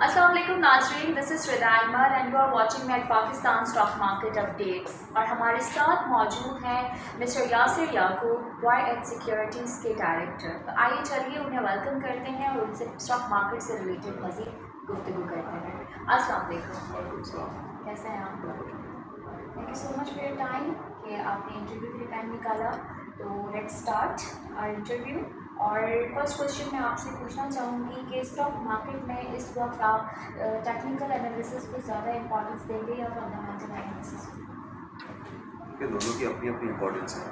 अस्सलाम वालेकुम नाज़रीन, this is Shweta Ahmed and you are watching my Pakistan stock market updates. और हमारे साथ मौजूद हैं mister Yasir Yaqoob, Y securities के डायरेक्टर। तो आइए चलिए उन्हें वेलकम करते हैं और उनसे स्टॉक मार्केट से रिलेटेड मज़ीद गुफ्तगू करते हैं। अस्सलाम वालेकुम, कैसे हैं आप? Thank you so much for your time कि आपने इंटरव्यू के लिए टाइम निकाला। तो लेट्स स्टार्ट आवर इंटरव्यू। और फर्स्ट क्वेश्चन मैं आपसे पूछना चाहूँगी कि स्टॉक मार्केट में इस वक्त आप टेक्निकल एनालिसिस को ज़्यादा इंपॉर्टेंस देंगे या फंडामेंटल एनालिसिस को? कि दोनों की अपनी अपनी इंपॉर्टेंस है।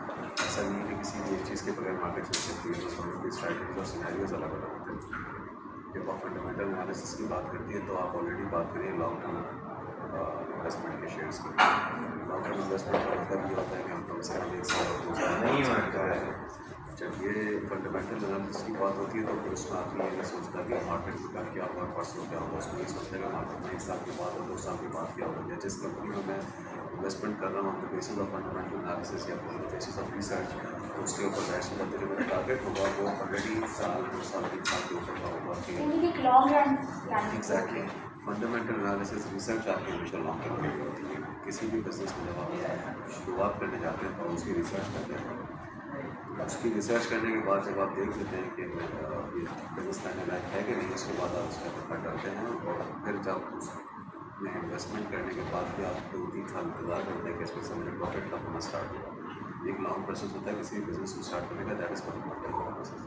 ऐसा नहीं है कि किसी भी एक चीज़ के बगैर मार्केट चल सकती है। तो दोनों की स्ट्रैटेजी और सिनेरियोज अलग अलग होते हैं। जब आप फंडामेंटल एनालिसिस की बात करती है तो आप ऑलरेडी बात करिए लॉन्ग टर्म इन्वेस्टमेंट के शेयर्स की। लॉन्ग टर्म इन्वेस्टमेंट का मतलब ये होता है कि हम कम से कम 1 साल 2 साल नहीं होता है। जब ये फंडामेंटल एनालिसिस की बात होती है तो फिर उसमें आदमी ये नहीं सोचता कि मार्केट में कल क्या होगा, परसों क्या होगा। उसमें ये सोचता है कि मार्केट में 1 साल के बाद और 2 साल के बाद क्या होगा। जिस कंपनी में मैं इन्वेस्टमेंट कर रहा हूँ on the basis of fundamental analysis या on the basis of research, तो उसके ऊपर जाहिर सी बात है जो मेरा टारगेट होगा वो ऑलरेडी 1 साल 2 साल 3 साल के ऊपर का होगा कि long run exactly. Fundamental analysis research आपकी हमेशा लॉन्ग टर्म में होती है। किसी भी बिजनेस में जब आप शुरुआत करने जाते हैं तो उसकी रिसर्च करते हैं। उसकी रिसर्च करने के बाद जब आप देख लेते हैं कि ये बिजनेस करने लायक है कि नहीं, उसके बाद आप उसका एफर्ट डालते हैं। और फिर जब उसमें इन्वेस्टमेंट करने के बाद भी आप 2-3 साल इंतजार करते हैं कि इसमें से मुझे प्रॉफिट कब होना स्टार्ट होगा। एक लॉन्ग प्रोसेस होता है किसी भी बिजनेस को स्टार्ट करने का, that is fundamental process.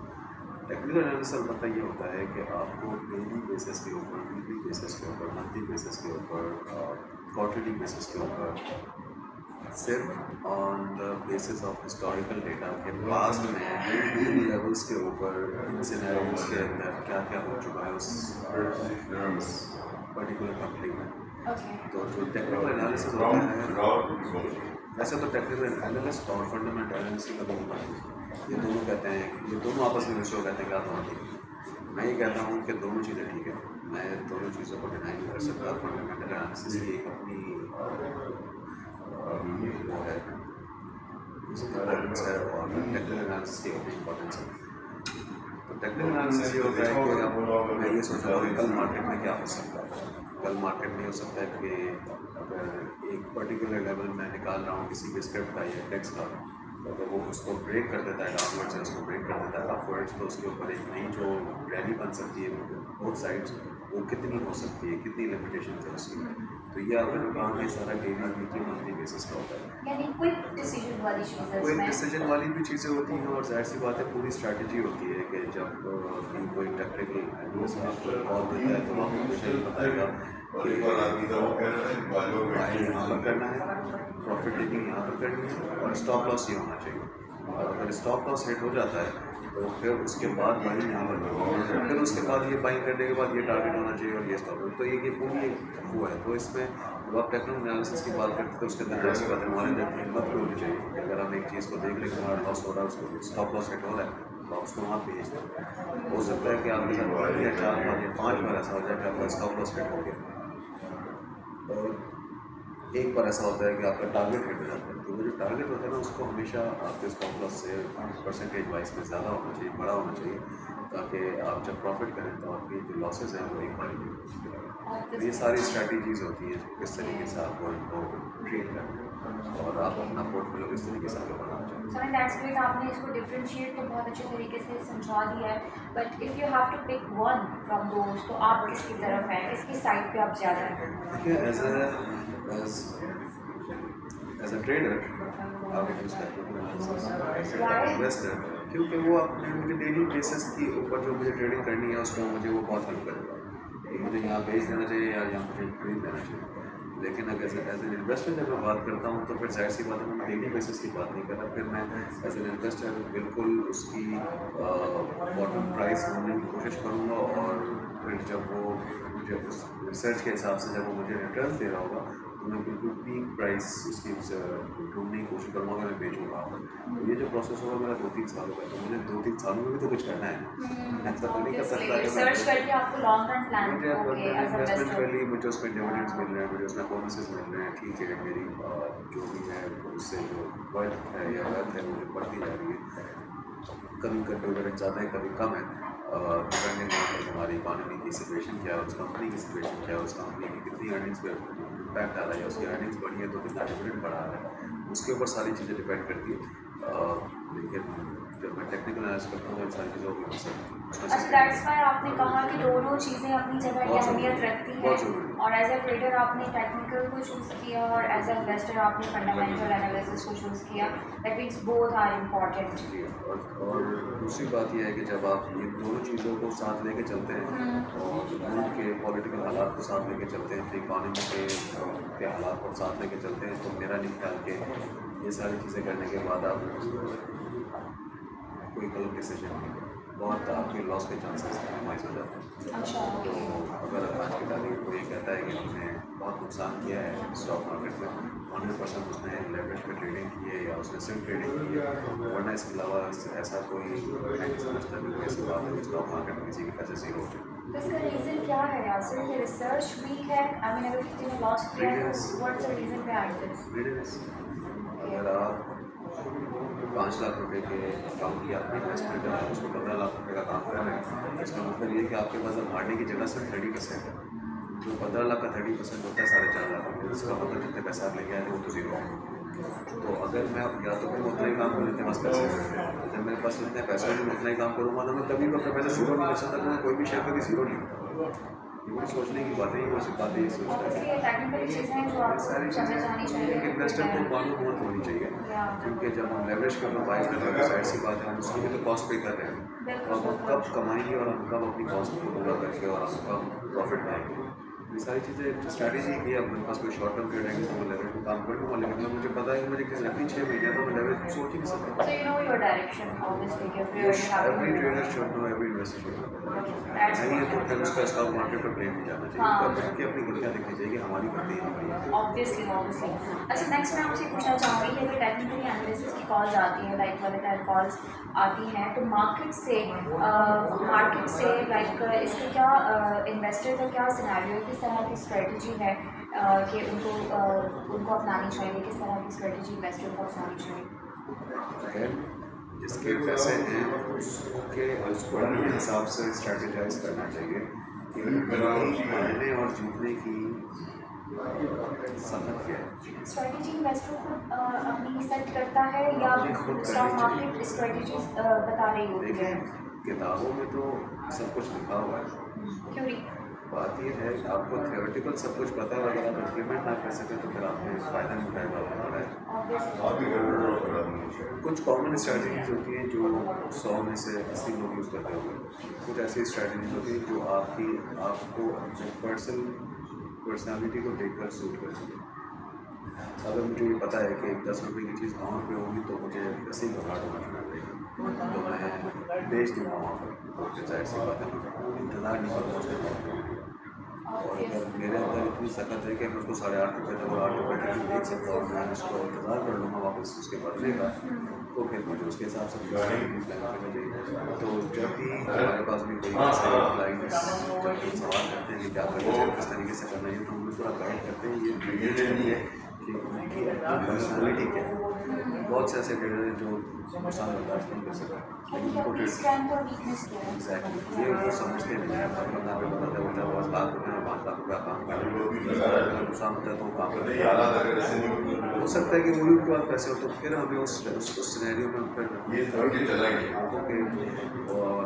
Technical analysis अलबत्ता ये होता है कि आपको डेली बेसिस के ऊपर, वीकली बेसिस के ऊपर, मंथली बेसिस के ऊपर, क्वार्टरली बेसिस के ऊपर, सिर्फ on the basis of historical data के पास्ट में इन लेवल्स के ऊपर, इन सिनेरियोज के अंदर क्या क्या हो चुका है उस पर्टिकुलर कंपनी में। तो जो टेक्निकल एनालिसिस होता है, वैसे तो टेक्निकल एनालिस्ट और फंडामेंटल एनालिसिस का दोनों बात, ये दोनों कहते हैं, ये दोनों आपस में मिलकर कहते हैं कि आप दोनों ठीक है। मैं ये कहता हूँ कि दोनों चीज़ें ठीक है, मैं दोनों चीज़ों को डिनाई नहीं कर सकता। फंडामेंटल एनालिसिस की एक अपनी वो है इम्पोर्टेंस है और टेक्निकल एनालिसिस की अपनी इम्पोर्टेंस है। तो टेक्निकल एनालिसिस ये होता है कि अब मैं ये सोच रहा हूँ कि कल मार्केट में क्या हो सकता है। कल मार्केट में हो सकता है कि अगर एक पर्टिकुलर लेवल मैं निकाल रहा हूँ किसी भी स्क्रिप्ट का या टेक्स्ट का, तो अगर वो उसको ब्रेक कर देता है डाउनवर्ड से, उसको ब्रेक कर देता है अपवर्ड्स, तो उसके ऊपर एक नई जो रैली बन सकती है बोथ साइड्स, वो कितनी हो सकती है, कितनी लिमिटेशन है उसकी। तो ये आपका जो काम है सारा डेली वीकली मंथली बेसिस का होता है। यानी क्विक डिसीजन वाली चीज़ क्विक डिसीजन वाली भी चीज़ें होती हैं और जाहिर सी बात है पूरी स्ट्रैटेजी होती है कि जब कोई टेक्निकल एनालिस्ट आपको कॉल देता है तो आपको हमेशा ये बताएगा कि बाइंग यहाँ पर करना है, प्रॉफिट टेकिंग यहाँ पर करनी है और स्टॉप लॉस ये होना चाहिए। और अगर स्टॉप लॉस हिट हो जाता है तो फिर उसके बाद बाइंग यहाँ पर करनी है, फिर उसके बाद ये बाइंग करने के बाद ये टारगेट होना चाहिए और ये स्टॉप लॉस। तो ये पूरी वो है। तो इसमें जब आप टेक्निकल एनालिसिस की बात करते हैं तो उसके अंदर ऐसी बात हमारे अंदर हिम्मत भी होनी चाहिए कि अगर हम एक चीज़ को देख लें कि हमारा लॉस हो रहा है, उसको स्टॉप लॉस हिट हो रहा है तो आप उसको वहाँ भेज दें। हो सकता है कि आपके साथ 3 या 4 बार या 5 बार ऐसा हो जाए कि आपका स्टॉप लॉस हिट हो गया और एक बार ऐसा होता है कि आपका टारगेट हिट हो जाता है। तो वो जो टारगेट होता है ना उसको हमेशा आपके स्टॉप लॉस से परसेंटेज वाइज में ज़्यादा होना चाहिए, बड़ा होना चाहिए, ताकि आप जब प्रॉफिट करें तो आपकी जो लॉसेज हैं वो एक बार तो ये सारी स्ट्रैटेजीज होती हैं किस तरीके से आपको इनको ट्रीट करना है और आप अपना पोर्टफोलियो किस तरीके से आगे बढ़ाना चाहिए। सो दैट्स ग्रेट, आपने इसको डिफरेंशिएट तो बहुत अच्छे तरीके से समझा दिया है। But if you have to pick one from those, तो आप किसकी तरफ हैं, किसकी साइड पे आप ज़्यादा हैं? देखिए एज अ ट्रेडर आप यूज़ करते हैं इन्वेस्टर, क्योंकि वो अपने मुझे डेली बेसिस के ऊपर जो मुझे ट्रेडिंग करनी है उसमें मुझे वो बहुत हेल्प करेगा कि मुझे यहाँ बेच देना चाहिए या यहाँ मुझे खरीद देना चाहिए। लेकिन अगर एज एन इन्वेस्टर जब मैं बात करता हूँ तो फिर जाहिर सी बात है मैं डेली बेसिस की बात नहीं कर रहा। फिर मैं एज एन इन्वेस्टर बिल्कुल उसकी बॉटम प्राइस ढूंढने की कोशिश करूँगा और फिर जब वो मुझे उस रिसर्च के हिसाब से जब वो मुझे रिटर्न दे रहा होगा तो मैं बिल्कुल पीक प्राइस उसकी ढूंढने की कोशिश करूँगा कि मैं बेचूँगा। तो ये जो प्रोसेस होगा मेरा 2-3 साल होगा, तो मुझे 2-3 सालों में भी तो कुछ करना है। ऐसा तो नहीं कर सकता रिसर्च करके आपको लॉन्ग रन प्लान मुझे okay as a investment investor. के लिए मुझे उसमें डिविडेंड्स मिल रहे हैं, मुझे उसमें बोनसेस मिल रहे हैं, ठीक है, मेरी जो भी है उससे जो वर्थ है या वर्थ है मुझे बढ़ती जा रही है, कभी कभी वगैरह ज़्यादा है कभी कम है। डिपेंडिंग ऑन हमारी इकॉनमी की सिचुएशन क्या है, उस कंपनी की सिचुएशन क्या है, उस कंपनी की कितनी अर्निंग्स पे इम्पैक्ट आ रहा है, उसकी अर्निंग्स बढ़ी है तो कितना डिविडेंड बढ़ा रहा है, उसके ऊपर सारी चीज़ें डिपेंड करती है। लेकिन जब मैं टेक्निकल एनालिसिस करता हूँ इन सारी चीज़ों की अच्छा, दैट्स व्हाई आपने कहा कि दोनों चीज़ें अपनी जगह ये अहमियत रखती हैं, और एज ए ट्रेडर आपने टेक्निकल को चूज़ किया और एज ए इन्वेस्टर आपने फंडामेंटल एनालिसिस को चूज़ किया। That means both are important. और दूसरी बात यह है कि जब आप ये दोनों चीज़ों को साथ लेके चलते हैं और मुल्क के पॉलिटिकल हालात को साथ लेके चलते हैं, इकॉनमी के हालात को साथ लेके चलते हैं, तो मेरा नहीं ख्याल कि ये सारी चीज़ें करने के बाद आप कोई गलत डिसीजन नहीं, बहुत आपके लॉस के चांसेस मिनिमाइज हो जाते हैं। अच्छा, तो अगर आज की तारीख को ये कहता है कि हमने बहुत नुकसान किया है स्टॉक मार्केट में, 100% उसने लेवरेज पे ट्रेडिंग की है या उसने सिर्फ ट्रेडिंग की है, वरना इसके अलावा ऐसा कोई मैं नहीं समझता कि कोई ऐसी बात है कि स्टॉक मार्केट में किसी के पैसे जीरो हो जाए। तो इसका रीज़न क्या है यासर? ये रिसर्च वीक है? आई मीन अगर किसी ने लॉस किया है तो what's the reason behind this? अगर आप 5 लाख रुपए के अकाउंट की आपने इन्वेस्टमेंट है, उसको 15 लाख रुपए का काम कर रहे हैं, इसका मतलब ये है कि आपके पास अब हारने की जगह सिर्फ 30% है। जो 15 लाख का 30% होता है 4.5 लाख रुपये, इसका मतलब जितने पैसा आप लेके आए वो तो जीरो है। तो अगर मैं या तो फिर उतना ही काम करूँ जितने पास पैसे हैं, जब मेरे पास इतने पैसे हैं मैं उतना ही काम करूँगा तो मैं कभी भी अपना पैसा जीरो नहीं कर सकता, मैं कोई भी शेयर कभी जीरो नहीं होता। ये सोचने की बात है, ये बस बात ये सोचता है। टेक्निकल चीज़ें जो आपको समझ आनी चाहिए, इन्वेस्टर को मालूम बहुत होनी चाहिए, क्योंकि जब हम लेवरेज कर रहे हैं बाई कर रहे हैं साइड सी बात है, हम उसकी भी तो कॉस्ट पे कर रहे हैं, तो हम कब कमाएंगे और हम कब अपनी कॉस्ट को पूरा करके और हम कब प्रॉफिट पाएंगे, ये सारी चीज़ें स्ट्रैटेजी की है। अब मेरे पास कोई शॉर्ट टर्म ट्रेड है तो मैं लेवरेज में काम कर लूँगा, लेकिन मुझे पता है कि मुझे किस लगती 6 महीने तो मैं लेवरेज सोच ही नहीं सकता। So you know your direction, obviously, if you're every trader should know, every investor should know. नहीं है तो फिर उसका स्टॉक मार्केट पर ब्लेम नहीं जाना चाहिए, तो बैठ के अपनी गलतियाँ देखनी चाहिए कि हमारी गलती नहीं है। ऑब्वियसली। अच्छा, नेक्स्ट मैं आपसे पूछना चाहूँगी कि अगर टेक्निकली एनालिसिस की कॉल्स आती हैं, लाइक वोलेटाइल कॉल्स आती हैं, तो मार्केट से लाइक इसके क्या इन्वेस्टर का क्या सिनेरियो, किस तरह की स्ट्रेटजी है कि उनको अपनानी चाहिए, किस तरह की स्ट्रेटजी इन्वेस्टर को अपनानी चाहिए? जिसके पैसे हैं उसके उसको अपने हिसाब से स्ट्रेटेजाइज करना चाहिए कि हारने और जीतने की समझ क्या है। स्ट्रेटजी इन्वेस्टर को अपनी सेट करता है या स्टॉक मार्केट स्ट्रेटजी बता रही होती है? किताबों में तो सब कुछ लिखा हुआ है, क्यों नहीं? बात ये है कि आपको थियोरेटिकल सब कुछ पता है, अगर आप इम्प्लीमेंट ना कर सकें तो फिर आपको फ़ायदा नहीं उठाएगा हमारा है। कुछ कॉमन स्ट्रैटेजीज होती हैं जो 100 में से 80 लोग यूज़ करते होंगे, कुछ ऐसी स्ट्रैटेजीज होती हैं जो आपको पर्सनालिटी को देखकर सूट करती है। अगर मुझे ये पता है कि 10 रुपये की चीज़ गाँव पे होगी तो मुझे ऐसे ही घबराहट होना पड़ेगा, तो मैं बेच दूँगा वहाँ पर, तो जाहिर सी बात है इंतज़ार नहीं करना उसके। और अगर मेरे अंदर इतनी सकत है कि मैं उसको 8.5 रुपये तक और 8 रुपये तक बेच सकता हूँ, मैं उसको इंतज़ार कर लूँगा वापस उसके बढ़ने का, तो फिर मुझे उसके हिसाब से तो जब भी हमारे पास भी कोई क्लाइंट्स जब सवाल करते हैं कि क्या करना है, किस तरीके से करना है, तो हम पूरा गाइड करते हैं। ये चाहिए कि उनकी पर्सनैलिटी क्या है। बहुत से ऐसे ट्रेडर हैं जो नुकसान बर्दाश्त नहीं कर सकते, एग्जैक्टली ये वो समझते नहीं है। बंदा पे बताता है बोलता है 5 लाख रुपये में 5 लाख रुपया काम कर अगर नुकसान होता है तो वो काम करते हो सकता है कि वो भी उनके पास पैसे हो, तो फिर हमें उस सिनेरियो में फिर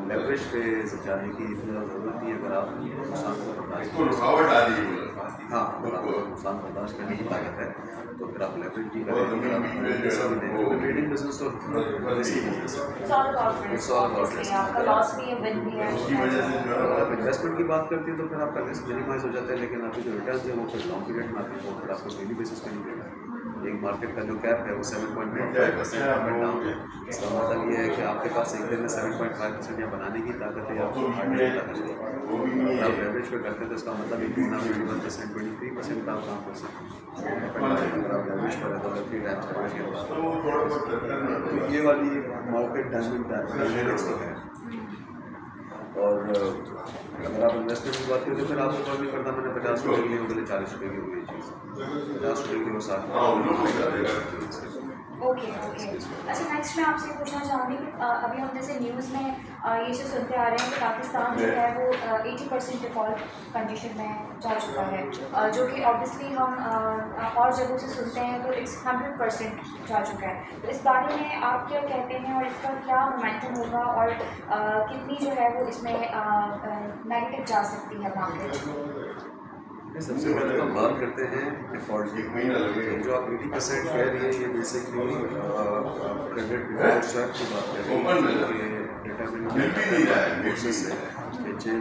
लेवरेज पे जाने की इतनी ज़रूरत नहीं है। अगर आप नुकसान को बर्दाश्त हाँ अगर आपको नुकसान बर्दाश्त करने की ताकत है तो फिर आप लेवरेज भी करेंगे। ट्रेडिंग बिजनेस तो आप इन्वेस्टमेंट की बात करती है तो फिर आपका रिस्क मिनिमाइज हो जाता है, लेकिन आपकी जो रिटर्न है वो फिर लॉन्ग पीरियड में आती है, तो फिर आपको डेली बेसिस पे नहीं मिलेगा। एक मार्केट का जो कैप है वो 7.5% अप एंड डाउन है। इसका मतलब ये है कि आपके पास एक दिन में 7.5% या बनाने की ताकत है या आपको हारने की ताकत है। अगर आप एवरेज पे करते हैं तो इसका मतलब एक महीना में 21%, 23% का आप काम कर सकते हैं। अगर आप एवरेज पर है तो 3 टाइम्स एवरेज, तो ये वाली मार्केट डायनामिक्स तो है। और अगर आप इन्वेस्टमेंट की बात करें तो फिर आपको कॉल नहीं करता, मैंने 50 रुपये की ली, 40 रुपये की हुई चीज़, 50 रुपये की वो 60 रुपये। Okay okay. अच्छा, नेक्स्ट मैं आपसे पूछना चाहूँगी कि अभी हम जैसे न्यूज़ में ये जो सुनते आ रहे हैं कि पाकिस्तान जो है वो 80% डिफ़ॉल्ट कंडीशन में जा चुका है, जो कि ऑब्वियसली हम और जगहों से सुनते हैं तो इट्स 100% जा चुका है। तो इस बारे में आप क्या कहते हैं और इसका क्या मोमेंटम होगा और कितनी जो है वो इसमें नेगेटिव जा सकती है मार्केट? सबसे पहले तो हम बात करते हैं डिफ़ॉल्ट की। जो आप 80% कह रही है, ये बेसिकली क्रेडिट डिफ़ॉल्ट स्वैप की बात कर रही है। ये डिटरमिनेट प्रोसेस है कि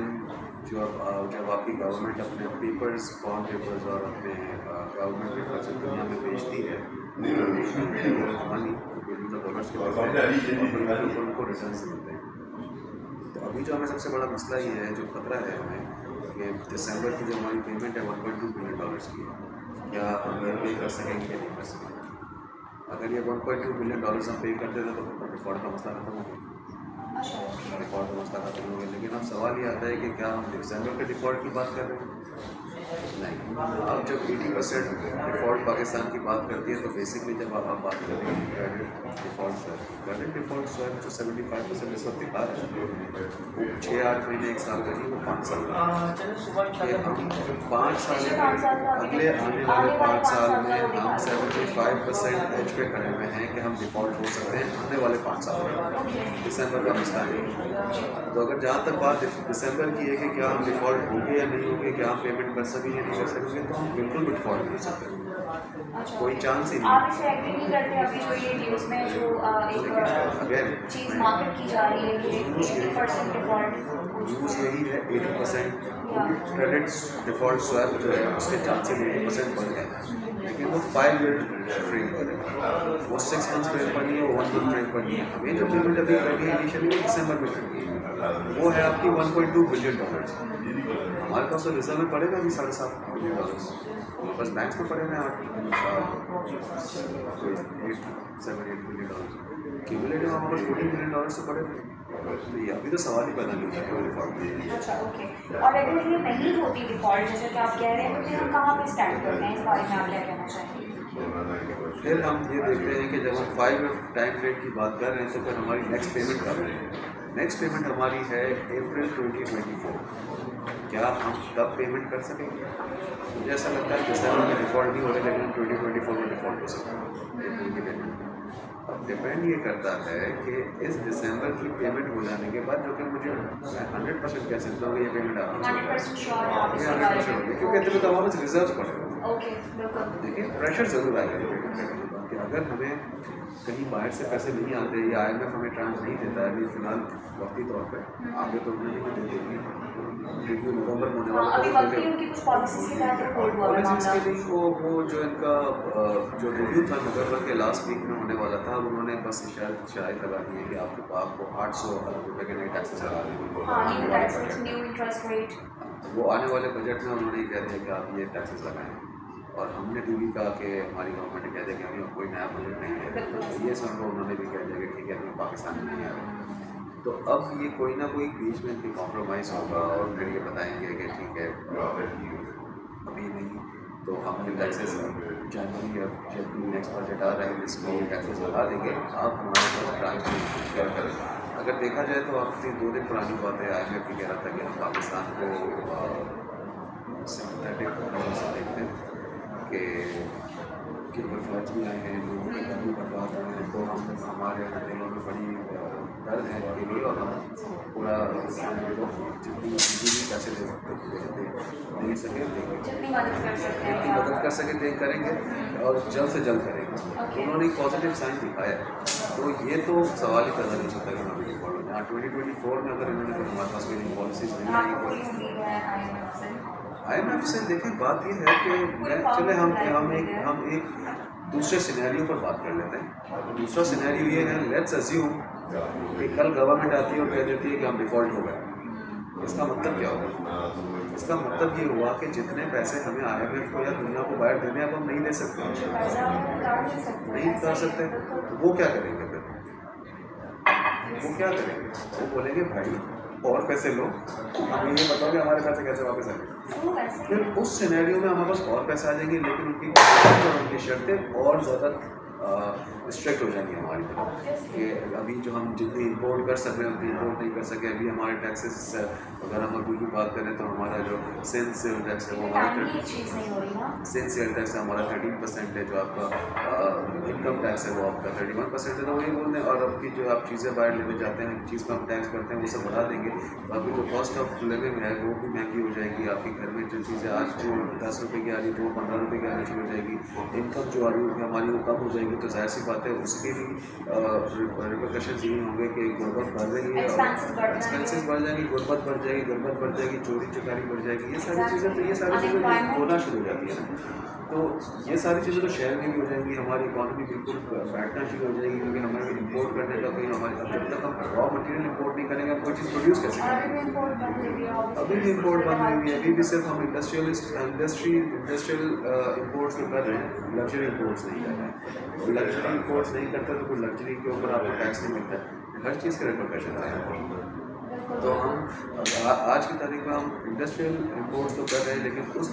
जब आपकी गवर्नमेंट अपने पेपर्स, बॉन्ड पेपर्स और अपने गवर्नमेंट पेपर्स दुनिया में बेचती है मनी डॉलर्स के बाद उनको रिटर्न मिलते हैं। तो अभी जो हमें सबसे बड़ा मसला ये है, जो खतरा है हमें, कि दिसंबर की जो हमारी पेमेंट है 1.2 बिलियन डॉलर्स की है, क्या हम ये पे कर सकेंगे या नहीं कर सकेंगे। अगर ये 1.2 बिलियन डॉलर्स हम पे कर देते तो डिफ़ॉल्ट का मसला खत्म हो गया, डिफ़ॉल्ट का मसला खत्म हो गया। लेकिन अब सवाल ये आता है कि क्या हम दिसंबर के डिफ़ॉल्ट की बात कर रहे हैं? नहीं। अब जब 80% डिफ़ॉल्ट पाकिस्तान की बात करती है तो बेसिकली जब आप बात कर रहे हैं क्रेडिट डिफ़ॉल्ट स्वैप जो 75% इस वक्त दिखा रहे हैं वो 6-8 महीने 1 साल का नहीं, वो 5 साल का। हम 5 साल अगले आने वाले 5 साल में हम 75% एज पे खड़े हुए हैं कि हम डिफ़ॉल्ट हो सकते हैं आने वाले 5 साल में। दिसंबर का मसला नहीं। तो अगर जहाँ तक बात दिसंबर की है कि क्या हम डिफ़ॉल्ट होंगे या नहीं होंगे, क्या हम पेमेंट कर सकेंगे नहीं कर सकेंगे, तो हम बिल्कुल भी डिफ़ॉल्ट नहीं कर सकते। कोई चांस ही नहीं। आप इसे एग्री नहीं करते? अभी जो ये न्यूज़ में जो एक चीज़ मार्केट की जा रही है कि 80% डिफ़ॉल्ट न्यूज़ यही है 80% क्रेडिट डिफ़ॉल्ट स्वैप जो है उसके चांसेस 80% बढ़ गए, लेकिन वो 5 ईयर फ्रेम पर है, वो 6 मंथ्स फ्रेम पर नहीं है, वो 1 मंथ फ्रेम पर नहीं है। हमें जो पेमेंट अभी करनी है इनिशियली वो दिसंबर में करनी है, वो है आपकी 1.2 बिलियन डॉलर्स। हमारे पास तो रिजर्व में पड़ेगा अभी 7.5 बिलियन डॉलर्स, बस बैंक्स में पड़े हैं 7-8 बिलियन डॉलर्स, क्यूमुलेटिव हमारे पास 14 बिलियन डॉलर्स तो पड़े हैं। तो ये अभी तो सवाल ही पैदा नहीं होता डिफ़ॉल्ट में। अच्छा, ओके। और अगर ये नहीं होती डिफ़ॉल्ट जैसे कि आप कह रहे हैं तो फिर हम कहाँ पे स्टैंड करते हैं, इस बारे में आप क्या कहना चाहेंगे? फिर हम ये देखते हैं कि जब हम 5 ईयर टाइम फ्रेम की बात कर रहे हैं तो फिर हमारी नेक्स्ट पेमेंट कब है? नेक्स्ट पेमेंट हमारी है अप्रैल 2024। क्या हम तब पेमेंट कर सकेंगे? मुझे ऐसा लगता है दिसंबर में डिफ़ॉल्ट नहीं हो रहा, लेकिन 2024 में डिफ़ॉल्ट हो सकता है अप्रैल की पेमेंट। अब डिपेंड ये करता है कि इस दिसंबर की पेमेंट हो जाने के बाद, जो कि मुझे 100% कह सकता हूँ कि ये पेमेंट आपको 100% श्योर है आप इस बारे 100% में? होगी, क्योंकि इतने तो हमारे पास रिजर्व पड़ेगा। ओके, बिल्कुल। देखिए प्रेशर ज़रूर आएगा पेमेंट करने के बाद कि अगर हमें कहीं बाहर से पैसे नहीं आते या IMF हमें ट्रांस नहीं देता है अभी फिलहाल वक्ती तौर पे, आगे तो उन्होंने भी दे देंगे, रिव्यू नवंबर में होने वाला अभी वक्त उनकी कुछ पॉलिसीज के तहत होल्ड हुआ है पॉलिसीज मामला। के लिए वो जो इनका जो रिव्यू था नवंबर के लास्ट वीक में होने वाला था, उन्होंने बस शायद लगा दी है कि आपको 800 अरब रुपये के नए टैक्सेस लगा देंगे। हाँ, new taxes, new interest rate. वो आने वाले बजट में उन्होंने कह दिया कि आप ये टैक्सेस लगाएं, और हमने भी कहा कि हमारी गवर्नमेंट ने कह दिया कि हमें कोई नया बजट नहीं है, ये सुनकर उन्होंने भी कह दिया कि ठीक है हमें पाकिस्तान में नहीं आ रहे। तो अब ये कोई ना कोई बीच में इनकी कॉम्प्रोमाइज़ होगा और फिर ये बताएंगे कि ठीक है अभी नहीं तो हम ये टैक्सेस जनवरी या जब नेक्स्ट बजट आ रहा है इसमें ये टैक्सेस लगा देंगे, आप हमारे पास ट्रांसफर शेयर करें। अगर देखा जाए तो आपकी 2 दिन पुरानी बात है, IMF भी कह रहा था कि हम पाकिस्तान को सिंथेटिक से देखते हैं कि फ्लड्स भी आए हैं, लोगों के घर भी बर्बाद हुए हैं, तो हम हमारे दिलों में बड़ी दर्द है के लिए, और हम पूरा जितनी पैसे दे सके देंगे, जितनी मदद कर सकते हैं मदद कर सके करेंगे और जल्द से जल्द करेंगे। तो उन्होंने एक पॉजिटिव साइन दिखाया, तो ये तो सवाल ही पैदा नहीं सकता कि हम अभी फॉलो हाँ 2024 में अगर इन्होंने हमारे पास कोई पॉलिसीज नहीं आपको आई कोई उम्मीद है IMF से? IMF से देखिए बात ये है कि चले हम एक दूसरे सिनेरियो पर बात कर लेते हैं। दूसरा सिनेरियो ये है, लेट्स अज्यूम कि कल गवर्नमेंट आती है और कह देती है कि हम डिफ़ॉल्ट हो गए। इसका मतलब क्या होगा? इसका मतलब ये हुआ कि जितने पैसे हमें IMF को या दुनिया को बाहर देने अब हम नहीं दे सकते, नहीं उतार सकते, तो वो क्या करेंगे फिर? वो क्या करेंगे? वो बोलेंगे भाई और पैसे लो, हमें ये बताओ कि हमारे पैसे कैसे वापस आएंगे। फिर उस सिनेरियो में हमारे पास और पैसे आ जाएंगे, लेकिन उनकी और उनकी शर्तें और ज़्यादा स्ट्रिक्ट हो जाएंगे हमारी तरफ कि अभी जो हम जितनी इंपोर्ट कर सकते हैं उतनी इंपोर्ट नहीं कर सके। अभी हमारे टैक्सेस अगर हम अभी की बात करें तो हमारा जो सेल टैक्स है वो हमारा चीज़ नहीं हो रही ना, सेल टैक्स है हमारा 13% है, जो आपका इनकम टैक्स है वो आपका 31% है। तो वही बोलते हैं, और आपकी जो आप चीज़ें बाहर लेने जाते हैं चीज़ पर हम टैक्स करते हैं वो सब बढ़ा देंगे। अभी जो कॉस्ट ऑफ लिविंग है वो भी महंगी हो जाएगी। आपके घर में जो चीज़ें आज जो 10 रुपये की आ रही है वो 15 रुपये की आनी शुरू हो जाएगी। इनकम जो आ रही होगी हमारी वो कम हो जाएगी। तो जाहिर सी बात है उसके भी रिपोर्टेशन यही होंगे कि गुर्बत बढ़ रही है, एक्सपेंसेस बढ़ जाएंगी, गुर्बत बढ़ जाएगी, गुर्बत बढ़ जाएगी, चोरी चकारी बढ़ जाएगी। ये सारी चीज़ें तो ये सारी चीज़ें होना शुरू हो जाती है ना। तो ये सारी चीज़ें तो शहर में भी हो जाएंगी, हमारी इकॉनमी बिल्कुल बैठना शुरू हो जाएगी, क्योंकि हमें इंपोर्ट करने का कोई हमारे जब तक हम रॉ मटेरियल इंपोर्ट नहीं करेंगे हम कोई चीज़ प्रोड्यूस कैसे करेंगे। अभी भी इंपोर्ट बंद हुई है। अभी भी सिर्फ हम इंडस्ट्रियल इंपोर्ट्स तो कर रहे हैं, लग्जरी इंपोर्ट्स नहीं कर रहे हैं। और लग्जरी इंपोर्ट्स नहीं करते तो कोई लग्जरी के ऊपर आपको टैक्स नहीं मिलता है, हर चीज़ का रिपोर्टेशन आता है। तो हम आज की तारीख में हम इंडस्ट्रियल इंपोर्ट्स तो कर रहे हैं, लेकिन उस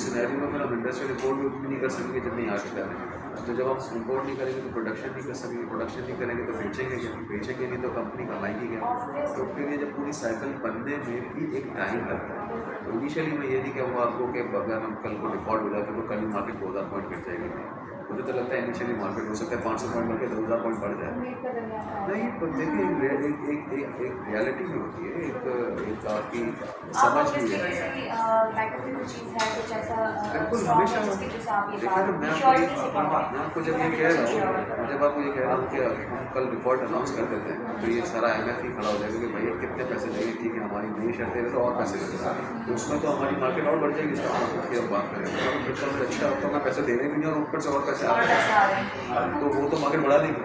सिनेरियो में अगर हम इंडस्ट्रियल इंपोर्ट भी नहीं कर सकेंगे जितनी आज कर रहे हैं। तो जब हम इंपोर्ट नहीं करेंगे तो प्रोडक्शन नहीं कर सकेंगे, प्रोडक्शन नहीं करेंगे तो बेचेंगे क्या, बेचेंगे नहीं तो कंपनी कमाएगी क्या। तो उसके लिए जब पूरी साइकिल बनने में भी एक टाइम लगता है। तो इनिशियली मैं ये नहीं कहूँगा आपको कि अगर हम कल को डिफॉल्ट हो जाते तो कल ही मार्केट 2000 पॉइंट गिर जाएगी। मुझे तो लगता है इनिशियली मार्केट हो सकता है 500 पॉइंट बढ़ के 2000 पॉइंट बढ़ जाए। नहीं, पर देखिए एक रियलिटी भी होती है, एक आपकी समझ भी है। बिल्कुल हमेशा देखिए, तो मैं आपको जब ये कह रहा हूँ, जब आपको ये कह रहा हूँ कि हम कल डिफॉल्ट अनाउंस कर देते हैं तो ये सारा IMF ही खड़ा हो जाएगा कि भैया कितने पैसे देंगे, ठीक है हमारी नई शर्तें तो और पैसे देंगे, तो उसमें तो हमारी मार्केट और बढ़ जाएगी। इसकी अब बात करें अच्छा अब तो मैं पैसे दे रहे भी नहीं और ऊपर से और पैसे आ रहे हैं तो वो तो मार्केट बढ़ा देंगे।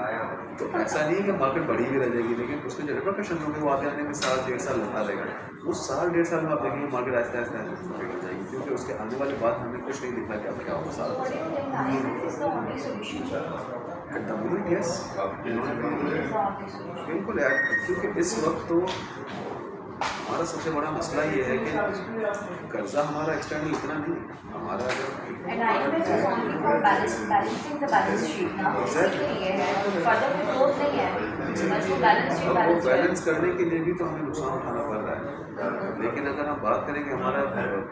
तो ऐसा नहीं है कि मार्केट बढ़ी भी रह जाएगी, लेकिन उसके जो रिप्रिकॉशन होंगे वो आते आने में साल 1.5 साल लगा देगा। उस साल 1.5 साल में आप देखेंगे मार्केट आहिस्ता आहिस्ता बिगड़ जाएगी, क्योंकि उसके आने वाले बाद हमें कुछ नहीं दिखा कि अब क्या होगा साल एट द मोमेंट। यस बिल्कुल यार, क्योंकि इस वक्त तो हमारा सबसे बड़ा मसला ये है कि कर्जा हमारा एक्सटर्नल इतना नहीं हमारा बैलेंस करने के लिए भी तो हमें नुकसान उठाना पड़ रहा है। लेकिन अगर हम बात करें कि हमारा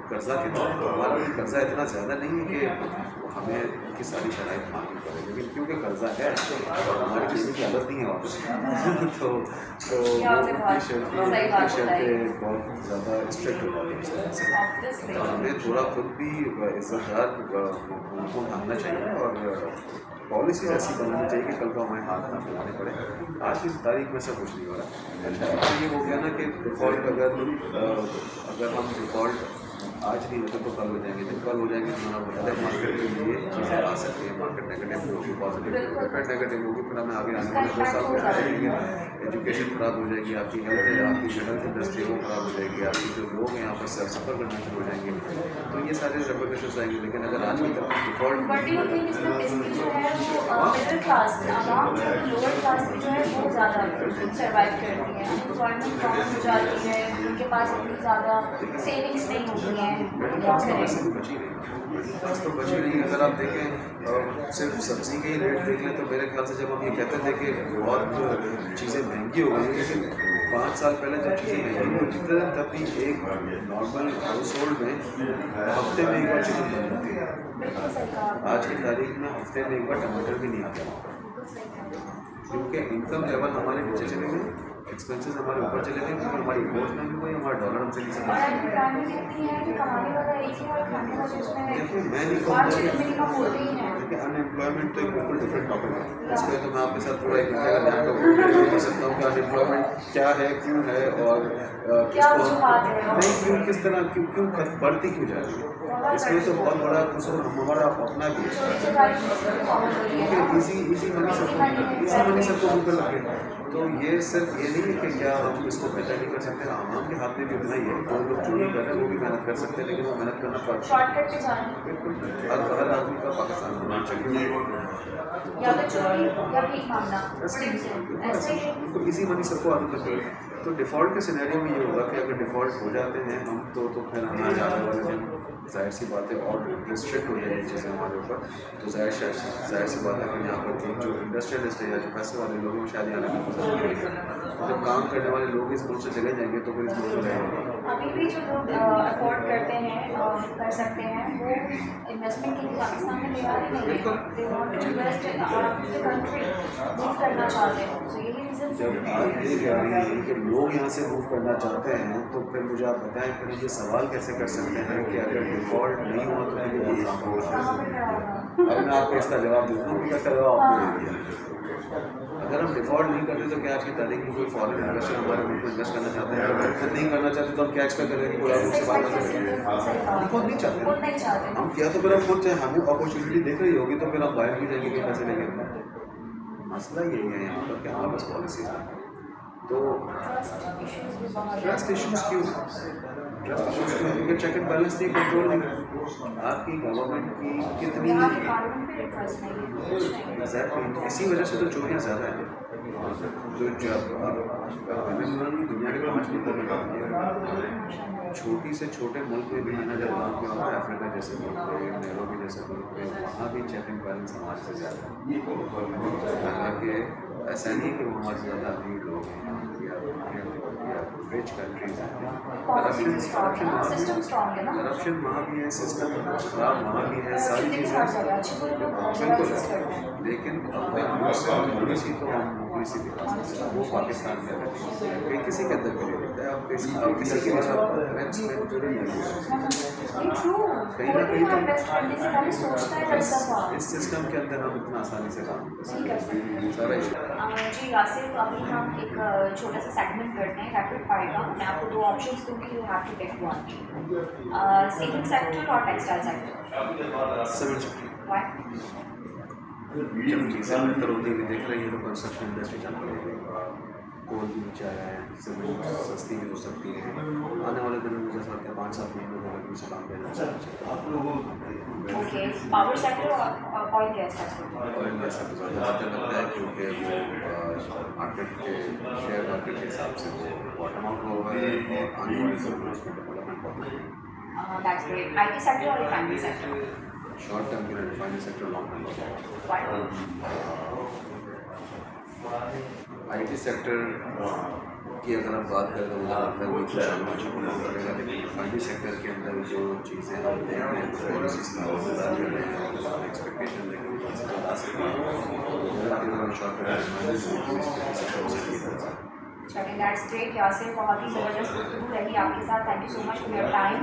कर्जा कितना है, तो हमारा भी कर्जा इतना ज़्यादा नहीं है कि हमें की सारी शराइत माननी पड़े, लेकिन क्योंकि कर्जा है और हमारी किसी की हालत नहीं है वापस तो शर्तें बहुत ज़्यादा स्ट्रिक्ट हो जाती है। तो हमें थोड़ा खुद भी इज्जतदार उनको मानना चाहिए और पॉलिसीज ऐसी बनानी चाहिए कि कल को हमें हाथ ना मिलाने पड़े। आज की तारीख में सब कुछ नहीं हो रहा। अच्छा ये हो गया ना कि डिफ़ॉल्ट अगर हम डिफ़ॉल्ट आज नहीं होते तो कल हो जाएंगे, जब कल हो जाएंगे तो हमारा बोलता है मार्केट के लिए चीज़ें आ सकती है, मार्केट नेगेटिव होगी, पॉजिटिव फिर नेगेटिव होगी, फिर हमें आगे आने वाले 2 साल में आएंगे, एजुकेशन खराब हो जाएगी, आपकी हेल्थ इंडस्ट्री वो खराब हो जाएगी, आपकी जो लोग हैं यहाँ पर सफ़र करना शुरू हो जाएंगे। तो ये सारे रेपरकशंस आएंगे। लेकिन अगर आज की default middle class lower class की जो है वो ज़्यादा सर्वाइव करती है, एम्प्लॉयमेंट कम हो जाती है, उनके पास इतनी ज़्यादा सेविंग्स नहीं होती हैं, तो बची नहीं। अगर आप देखें सिर्फ सब्ज़ी के ही रेट देख लें तो मेरे ख्याल से जब हम ये कहते थे कि बहुत चीज़ें महंगी हो गई, लेकिन 5 साल पहले जब चीज़ें महंगी होती थी तब भी एक नॉर्मल हाउस होल्ड में हफ्ते में एक बार चिकन बन जाती है। आज की तारीख में हफ्ते में एक बार टमाटर भी नहीं आता, क्योंकि इनकम लेवल हमारे नीचे चले गए, एक्सपेंसेस हमारे ऊपर चले गए, क्योंकि हमारी इम्पोर्ट में भी कोई हमारा डॉलर हमसे नहीं समझ। देखिए मैं नहीं कहूँगा, देखिए अनएम्प्लॉयमेंट तो एक बिल्कुल डिफरेंट टॉपिक है, इस पर तो मैं आपके साथ पूरा एक घंटे का ध्यान कर सकता हूँ कि अनएम्प्लॉयमेंट क्या है, क्यों है और क्यों किस तरह क्यों बढ़ती क्यों जा रही है। इसमें तो बहुत बड़ा कसूर हमारा अपना भी है, क्योंकि इसी मनी सबको बिल्कुल लगे। तो ये सिर्फ ये नहीं है कि क्या हम इसको बेहतर नहीं कर सकते, आवाम के हाथ में भी उतना ही है। जो लोग चोरी कर रहे हैं वो भी मेहनत कर सकते हैं, लेकिन वो मेहनत करना पड़ता है। बिल्कुल हर आदमी का पाकिस्तान होना चाहिए, बिल्कुल इसी मनी सबको आदत है। तो डिफ़ॉल्ट के सिनेरियो में ये होगा कि अगर डिफ़ॉल्ट हो जाते हैं हम तो फिर हमारे आने वाले दिन जाहिर सी बात है और रिस्ट्रिक्ट हो जाएगी चीज़ें हमारे ऊपर, तो जाहिर सी बात है कि यहाँ पर एक जो इंडस्ट्रियलिस्ट है या जो पैसे वाले लोग हैं शायद यहाँ पर पसंद करेंगे, तो जब काम करने वाले लोग इस मुल्क से चले जाएंगे तो फिर इस मुल्क में रहेंगे। अभी भी जो लोग अफोर्ड करते हैं और कर सकते हैं वो इन्वेस्टमेंट के लिए पाकिस्तान में तैयार ही नहीं है। They want to invest in our country, move करना चाहते हैं। तो यही रीज़न जब आप ये कह रही हैं कि लोग यहाँ से मूव करना चाहते हैं, तो फिर मुझे आप बताएं फिर ये सवाल कैसे कर सकते हैं कि अगर डिफ़ॉल्ट नहीं हुआ तो फिर ये काम होगा। कहाँ पर खड़ा होगा? अगर मैं आपको इसका जवाब देता हूँ, इसका जवाब आपको दे दिया। अगर हम डिफ़ॉल्ट नहीं करते तो क्या आज की तारीख में कोई फॉरेन इन्वेस्टर हमारे मुल्क में इन्वेस्ट करना चाहते हैं? अगर खुद नहीं करना चाहते तो हम क्या एक्सपेक्ट करेंगे कि कोई और मुझसे बात करेंगे? खुद नहीं चाहते हम, या तो फिर हम खुद चाहे हमें अपॉर्चुनिटी देख रही होगी तो फिर हम बाहर भी जाएंगे कहीं पैसे लेके। मसला यही है यहाँ पर कि हमारे पास पॉलिसीज हैं, तो ट्रस्ट इश्यूज़ क्यों क्योंकि चेक एंड बैलेंस नहीं, कंट्रोल नहीं। आपकी गवर्नमेंट की कितनी एग्जैक्टली इसी वजह से तो चोरियाँ ज़्यादा हैं। जो दुनिया के 5 मुल्कों में काम किया, छोटी से छोटे मुल्क में भी मैंने जब काम किया होगा, अफ्रीका जैसे मुल्क में, नैरोबी जैसे मुल्क में, वहाँ भी चेक एंड बैलेंस हमारे से ज़्यादा है। हालांकि ऐसा नहीं कि वो हमारे ज़्यादा अमीर लोग हैं या रिच कंट्रीज हैं। करप्शन वहाँ भी है, सिस्टम खराब वहाँ भी है, सारी चीज़ें बिल्कुल। लेकिन पॉलिसी तो हम किसी भी वो पाकिस्तान में रहती है, किसी के अंदर भी नहीं रहता है। आप किसी के रेंट्स में जुड़े नहीं कहीं ना कहीं तो इस सिस्टम के अंदर हम इतना आसानी से काम कर सकते हैं। जी यासिर, तो अभी हम एक छोटा सा सेगमेंट करते हैं रैपिड फायर का। मैं आपको 2 ऑप्शंस दूंगी, you have to pick one. Cement sector और textile sector. Cement sector. Why? जब चीज़ें बेहतर होती है देख रही है तो कंस्ट्रक्शन इंडस्ट्री चल रही है, कोल भी नीचे आया है, सीमेंट सस्ती भी हो सकती है। आने वाले दिनों में जैसा कि 5-7 महीनों में लकड़ी से काम करना चाहिए। ओके, पावर सेक्टर और oil gas sector. Oil gas sector ज़्यादा मुझे लगता है क्योंकि वो मार्केट के शेयर मार्केट के हिसाब से वो बॉटम आउट हुआ है और आने वाले समय में उसमें डेवलपमेंट बहुत है। That's great. आईटी सेक्टर और रिफाइनरी सेक्टर। शॉर्ट टर्म के लिए refinery sector, long term IT sector की अगर हम बात करें तो मुझे लगता है वो करेगा, लेकिन रिफाइनरी सेक्टर के अंदर जो चीज़ें हम देख रहे हैं, पॉलिसीज का इंतजार कर रहे हैं, एक्सपेक्टेशन देख रहे हैं, इससे ला सकते हैं शॉर्ट टर्म। चलिए, दैट्स ग्रेट यासिर, बहुत ही ज़बरदस्त गुफ्तगू रही आपके साथ। Thank you so much for your time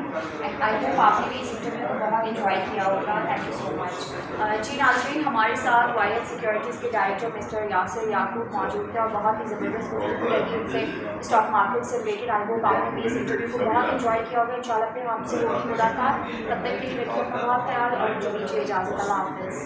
and I hope आपने भी इस इंटरव्यू को बहुत इन्जॉय किया होगा। Thank you so much. जी नाज़रीन, हमारे साथ YL सिक्योरिटीज़ के डायरेक्टर मिस्टर यासिर याकूब मौजूद थे और बहुत ही ज़बरदस्त गुफ्तगू रही उनसे स्टॉक मार्केट से रिलेटेड। आई होप आपने भी इस इंटरव्यू को बहुत इन्जॉय किया होगा। इंशाल्लाह फिर हमसे होगी मुलाकात, तब तक के लिए बहुत ख्याल और मुझे दीजिए इजाज़त। अल्लाह हाफ़िज़।